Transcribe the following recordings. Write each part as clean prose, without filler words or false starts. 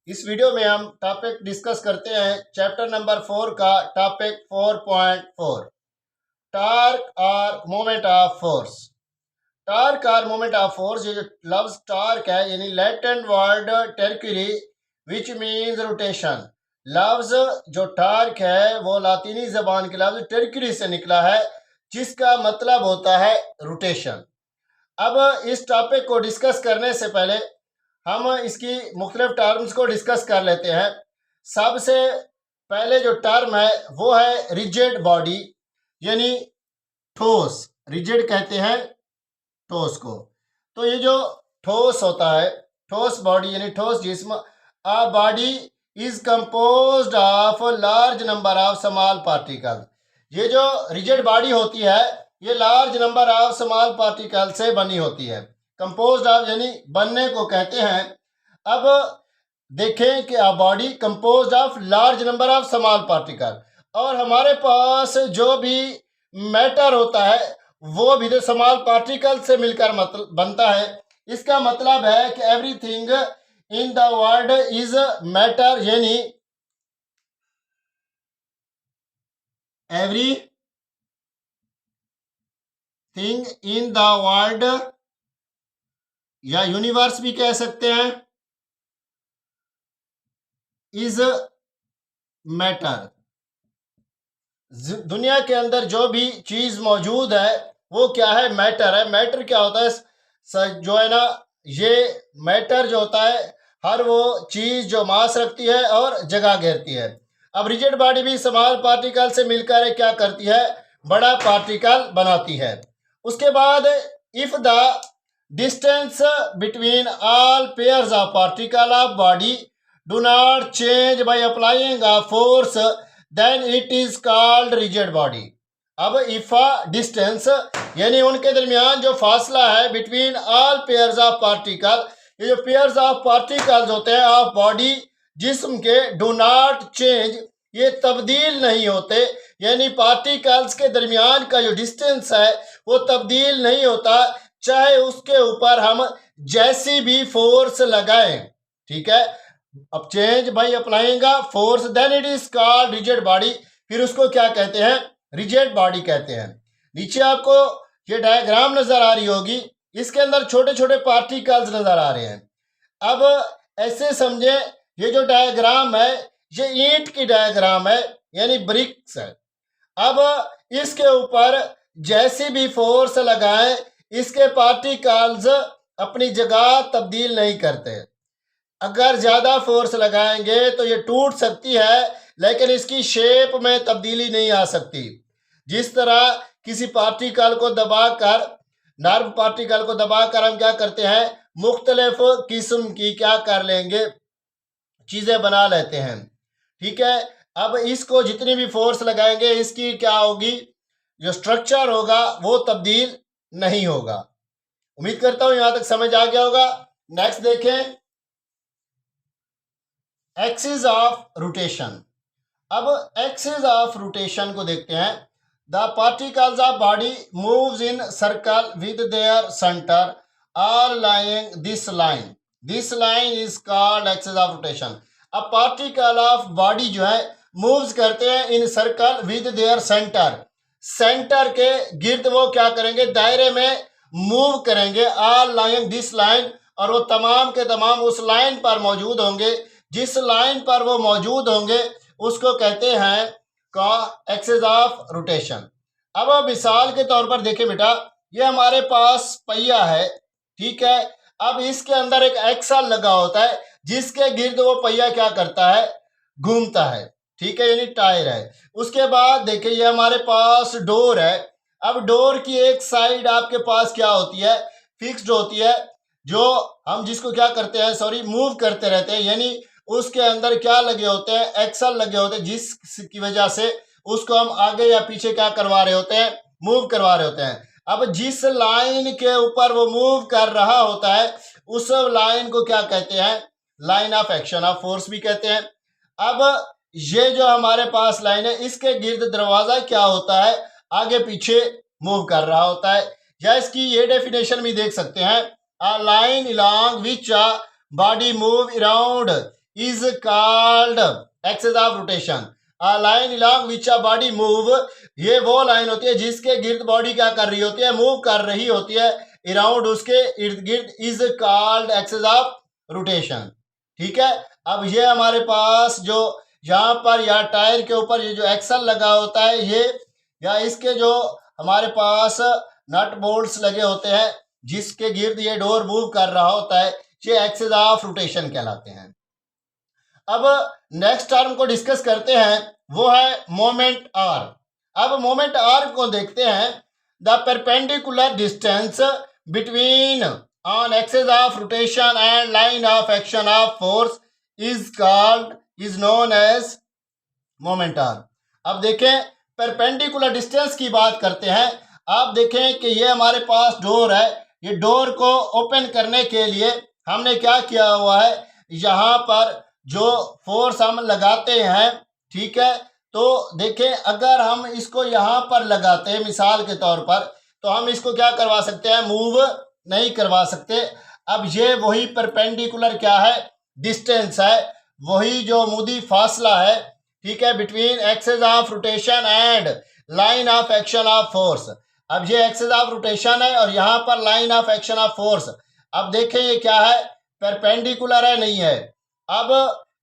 इस वीडियो में हम टॉपिक डिस्कस करते हैं चैप्टर नंबर 4 का टॉपिक 4.4 टार्क और मोमेंट ऑफ फोर्स। टार्क और मोमेंट ऑफ फोर्स, ये जो लफ्ज टार्क है यानी Latin word torquere which means rotation. लफ्ज जो टार्क है वो लातीनी जबान के लफ्ज टेरक्यूरी से निकला है जिसका मतलब होता है रोटेशन। अब इस टॉपिक को डिस्कस करने से पहले हम इसकी मुख्तलिफ टर्म्स को डिस्कस कर लेते हैं। सबसे पहले जो टर्म है वो है रिजिड बॉडी यानी ठोस। रिजिड कहते हैं ठोस को। तो ये जो ठोस होता है, ठोस बॉडी यानी ठोस जिस्म, a body is composed of large number of small particle. ये जो रिजिड बॉडी होती है ये large number of small particle से बनी होती है। कंपोज्ड ऑफ यानी बनने को कहते हैं। अब देखें कि a body composed of large number of small particle, और हमारे पास जो भी मैटर होता है वो भी तो स्मॉल पार्टिकल से मिलकर बनता है। इसका मतलब है कि everything in the world is matter, यानी everything in the world या यूनिवर्स भी कह सकते हैं, इज मैटर। दुनिया के अंदर जो भी चीज मौजूद है वो क्या है? मैटर है। मैटर क्या होता है? जो है ना, ये मैटर जो होता है हर वो चीज जो मास रखती है और जगह घेरती है। अब रिजिड बॉडी भी स्मॉल पार्टिकल से मिलकर क्या करती है? बड़ा पार्टिकल बनाती है। उसके बाद if the distance between all pairs of particle of body do not change by applying a force then it is called rigid body. अब इफ डिस्टेंस यानी उनके दरमियान जो फासला है between all pairs of particle, ये जो पेयर्स ऑफ पार्टिकल्स होते हैं ऑफ बॉडी जिस्म के, डू नॉट चेंज, ये तब्दील नहीं होते, यानी पार्टिकल्स के दरमियान का जो डिस्टेंस है वो तब्दील नहीं होता चाहे उसके ऊपर हम जैसी भी फोर्स लगाएं। ठीक है। अब change by applying force then it is called rigid body, फिर उसको क्या कहते हैं? रिजिड बॉडी कहते हैं। नीचे आपको ये डायग्राम नजर आ रही होगी, इसके अंदर छोटे छोटे पार्टिकल्स नजर आ रहे हैं। अब ऐसे समझे ये जो डायग्राम है ये ईंट की डायग्राम है यानी ब्रिक्स है। अब इसके ऊपर जैसी भी फोर्स लगाएं इसके पार्टिकल्स अपनी जगह तब्दील नहीं करते। अगर ज़्यादा फोर्स लगाएंगे तो ये टूट सकती है लेकिन इसकी शेप में तब्दीली नहीं आ सकती। जिस तरह किसी पार्टिकल को दबाकर, नर्व पार्टिकल को दबाकर हम क्या करते हैं? मुख्तलिफ किस्म की क्या कर लेंगे? चीज़ें बना लेते हैं। ठीक है। अब इसको जितनी भी फोर्स लगाएंगे इसकी क्या होगी? जो स्ट्रक्चर होगा वो तब्दील नहीं होगा। उम्मीद करता हूं यहां तक समझ आ गया होगा। नेक्स्ट देखें, एक्सिस ऑफ रोटेशन। अब एक्सिस ऑफ रोटेशन को देखते हैं। The particles of body moves in circle with their centre are lying this line. This line is called axis of rotation. अब पार्टिकल ऑफ बॉडी जो है moves करते हैं in circle with their centre. Centre के गिर्द वो क्या करेंगे? दायरे में मूव करेंगे। आर लाइंग दिस लाइन, और वो तमाम के तमाम उस लाइन पर मौजूद होंगे। जिस लाइन पर वो मौजूद होंगे उसको कहते हैं का एक्सिस ऑफ रोटेशन। अब मिसाल के तौर पर देखें बेटा, ये हमारे पास पहिया है। ठीक है। अब इसके अंदर एक एक्सल लगा होता है जिसके गिर्द वो पहिया क्या करता है? घूमता है। ठीक है, यानी टायर है। उसके बाद देखिए ये हमारे पास डोर है। अब डोर की एक साइड आपके पास क्या होती है? फिक्स्ड होती है, जो हम जिसको क्या करते हैं, सॉरी, मूव करते रहते हैं, यानी उसके अंदर क्या लगे होते हैं? एक्सल लगे होते हैं, जिसकी वजह से उसको हम आगे या पीछे क्या करवा रहे होते हैं? मूव करवा रहे होते हैं। अब जिस लाइन के ऊपर वो मूव कर रहा होता है उस लाइन को क्या कहते हैं? Line of action of force भी कहते हैं। अब ये जो हमारे पास लाइन है इसके गिर्द दरवाजा क्या होता है? आगे पीछे मूव कर रहा होता है। या इसकी ये डेफिनेशन भी देख सकते हैं, a line along which a body move around is called axis of rotation. A line along which a body move, ये वो लाइन होती है जिसके गिर्द बॉडी क्या कर रही होती है, मूव कर रही होती है अराउंड उसके इर्द गिर्द, is called axis of rotation. ठीक है, अब ये हमारे पास जो यहाँ पर या टायर के ऊपर ये जो एक्सल लगा होता है, ये या इसके जो हमारे पास नट बोल्ट्स लगे होते हैं जिसके गिर्द ये डोर मूव कर रहा होता है, ये एक्सिस ऑफ रोटेशन कहलाते हैं। अब नेक्स्ट टर्म को डिस्कस करते हैं, वो है मोमेंट आर। अब मोमेंट आर को देखते हैं, the perpendicular distance between on axis of rotation and line of action of force is known as moment arm. अब देखें, परपेंडिकुलर डिस्टेंस की बात करते हैं। आप देखें कि ये हमारे पास डोर है, ये डोर को ओपन करने के लिए हमने क्या किया हुआ है, यहाँ पर जो फोर्स हम लगाते हैं, ठीक है, तो देखें अगर हम इसको यहाँ पर लगाते हैं मिसाल के तौर पर, तो हम इसको क्या करवा सकते हैं, मूव नहीं करवा सकते। अब ये वही परपेंडिकुलर क्या है, डिस्टेंस है, वही जो मुदी फासला है, ठीक है, between axis of rotation and line of action of force. अब ये एक्सिस ऑफ रोटेशन है और यहाँ पर line of action of force. अब देखें ये क्या है, परपेंडिकुलर है, नहीं है। अब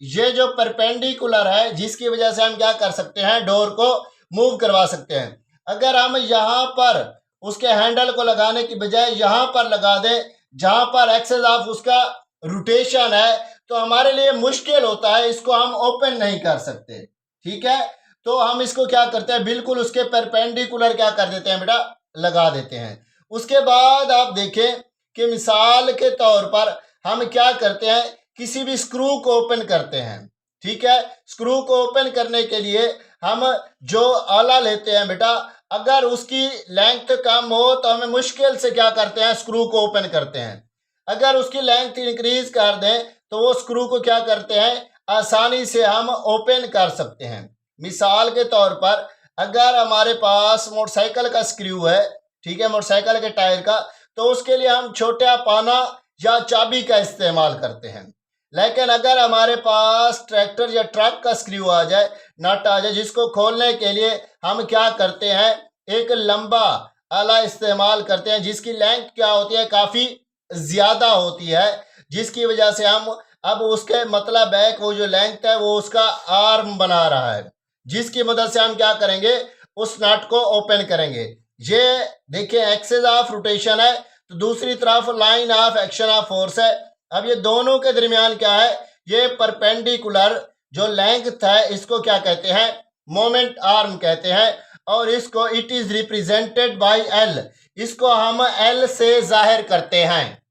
ये जो परपेंडिकुलर है जिसकी वजह से हम क्या कर सकते हैं, डोर को मूव करवा सकते हैं। अगर हम यहाँ पर उसके हैंडल को लगाने की बजाय यहाँ पर लगा दें जहाँ पर एक्सिस ऑफ उसका रोटेशन है, तो हमारे लिए मुश्किल होता है, इसको हम ओपन नहीं कर सकते। ठीक है, तो हम इसको क्या करते हैं, बिल्कुल उसके परपेंडिकुलर क्या कर देते हैं बेटा, लगा देते हैं। उसके बाद आप देखें कि मिसाल के तौर पर हम क्या करते हैं, किसी भी स्क्रू को ओपन करते हैं। ठीक है, स्क्रू को ओपन करने के लिए हम जो आला लेते हैं बेटा, अगर उसकी लेंथ कम हो तो हमें मुश्किल से क्या करते हैं, स्क्रू को ओपन करते हैं। अगर उसकी लेंथ इंक्रीज कर दें तो वो स्क्रू को क्या करते हैं, आसानी से हम ओपन कर सकते हैं। मिसाल के तौर पर अगर हमारे पास मोटरसाइकिल का स्क्रू है, ठीक है, मोटरसाइकिल के टायर का, तो उसके लिए हम छोटा पाना या चाबी का इस्तेमाल करते हैं। लेकिन अगर हमारे पास ट्रैक्टर या ट्रक का स्क्रू आ जाए, नट आ जाए, जिसको खोलने के लिए हम क्या करते हैं, एक लंबा आला इस्तेमाल करते हैं जिसकी लेंथ क्या होती है, काफ़ी ज़्यादा होती है, जिसकी वजह से हम अब उसके मतलब है कि वो जो लेंथ है वो उसका आर्म बना रहा है, जिसकी मदद से हम क्या करेंगे, उस नट को ओपन करेंगे। ये देखिए एक्सिस ऑफ रोटेशन है, तो दूसरी तरफ line of action of force है। अब ये दोनों के दरमियान क्या है, ये परपेंडिकुलर जो लेंथ है, इसको क्या कहते हैं, मोमेंट आर्म कहते हैं, और इसको it is represented by L, इसको हम एल से जाहिर करते हैं।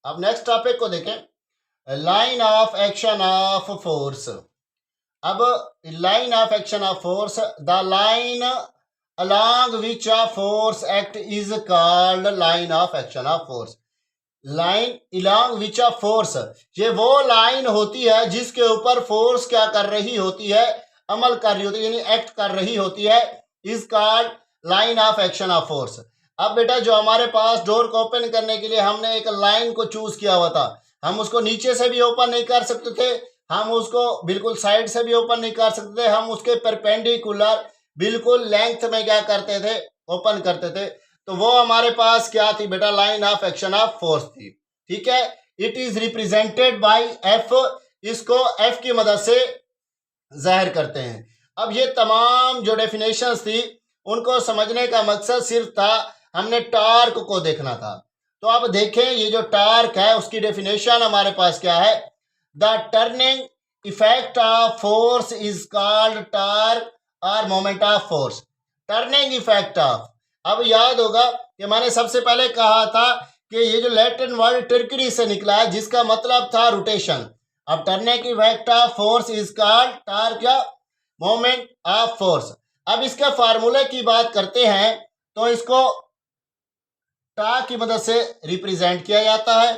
अब नेक्स्ट टॉपिक को देखें, line of action of force. अब line of action of force, the line along which a force act is called line of action of force। Line along which a force, ये वो line होती है जिसके ऊपर force क्या कर रही होती है, अमल कर रही होती है, यानी एक्ट कर रही होती है, is called line of action of force. अब बेटा जो हमारे पास डोर को ओपन करने के लिए हमने एक लाइन को चूज किया हुआ था, हम उसको नीचे से भी ओपन नहीं कर सकते थे, हम उसको बिल्कुल साइड से भी ओपन नहीं कर सकते थे, हम उसके परपेंडिकुलर बिल्कुल लेंथ में क्या करते थे, ओपन करते थे। तो वो हमारे पास क्या थी बेटा, line of action of force थी। ठीक है, it is represented by F, इसको एफ की मदद से जाहिर करते हैं। अब ये तमाम जो डेफिनेशंस थी उनको समझने का मकसद सिर्फ था, हमने टार्क को देखना था। तो अब देखें ये जो टार्क है उसकी डेफिनेशन हमारे पास क्या है, the turning effect of force is called torque और moment of force. Turning effect of, अब याद होगा कि मैंने सबसे पहले कहा था कि ये जो लैटिन वर्ड टर्करी से निकला है जिसका मतलब था रोटेशन। अब turning effect of force is called torque या मोमेंट ऑफ फोर्स। अब इसके फार्मूले की बात करते हैं तो इसको टार्क की मदद से रिप्रेजेंट किया जाता है,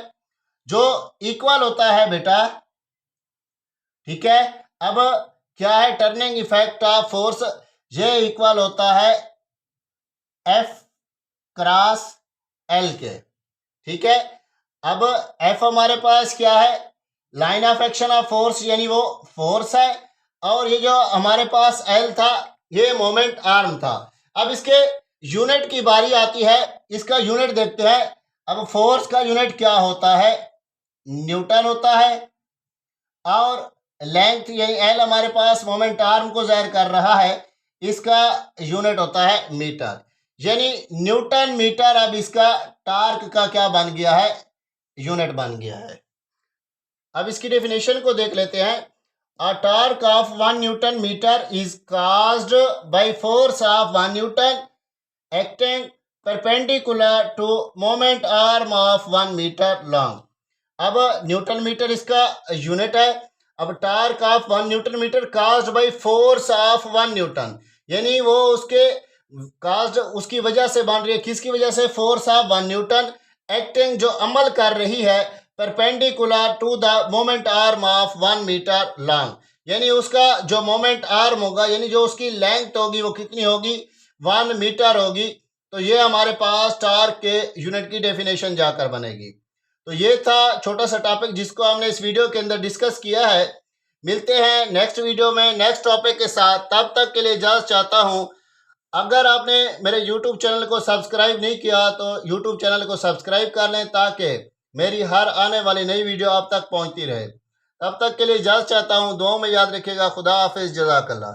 जो इक्वल होता है बेटा, ठीक है। अब क्या है, टर्निंग इफेक्ट ऑफ फोर्स, ये इक्वल होता है एफ क्रॉस एल के। ठीक है, अब एफ हमारे पास क्या है, line of action of force यानी वो फोर्स है, और ये जो हमारे पास एल था ये मोमेंट आर्म था। अब इसके यूनिट की बारी आती है, इसका यूनिट देखते हैं। अब फोर्स का यूनिट क्या होता है, न्यूटन होता है, और लेंथ यानी एल हमारे पास मोमेंट आर्म को जाहिर कर रहा है, इसका यूनिट होता है मीटर, यानी न्यूटन मीटर। अब इसका टार्क का क्या बन गया है, यूनिट बन गया है। अब इसकी डेफिनेशन को देख लेते हैं। A torque of 1 newton metre is caused by force of 1 newton acting perpendicular to moment arm of 1 metre long. अब न्यूटन मीटर इसका यूनिट है। अब torque of 1 newton metre caused by force of 1 newton, यानी वो उसके caused उसकी वजह से बन रही है, किसकी वजह से, फोर्स ऑफ 1 न्यूटन एक्टिंग जो अमल कर रही है perpendicular to the moment arm of 1 metre long, यानी उसका जो मोमेंट आर्म होगा यानी जो उसकी लेंथ होगी वो कितनी होगी, 1 मीटर होगी। तो ये हमारे पास टॉर्क के यूनिट की डेफिनेशन जाकर बनेगी। तो ये था छोटा सा टॉपिक जिसको हमने इस वीडियो के अंदर डिस्कस किया है। मिलते हैं नेक्स्ट वीडियो में नेक्स्ट टॉपिक के साथ, तब तक के लिए इजाज़त चाहता हूँ। अगर आपने मेरे YouTube चैनल को सब्सक्राइब नहीं किया तो YouTube चैनल को सब्सक्राइब कर लें ताकि मेरी हर आने वाली नई वीडियो आप तक पहुंचती रहे। तब तक के लिए इजाज़त चाहता हूं, दुआओं में याद रखिएगा। खुदा हाफिज़, जज़ाकल्लाह।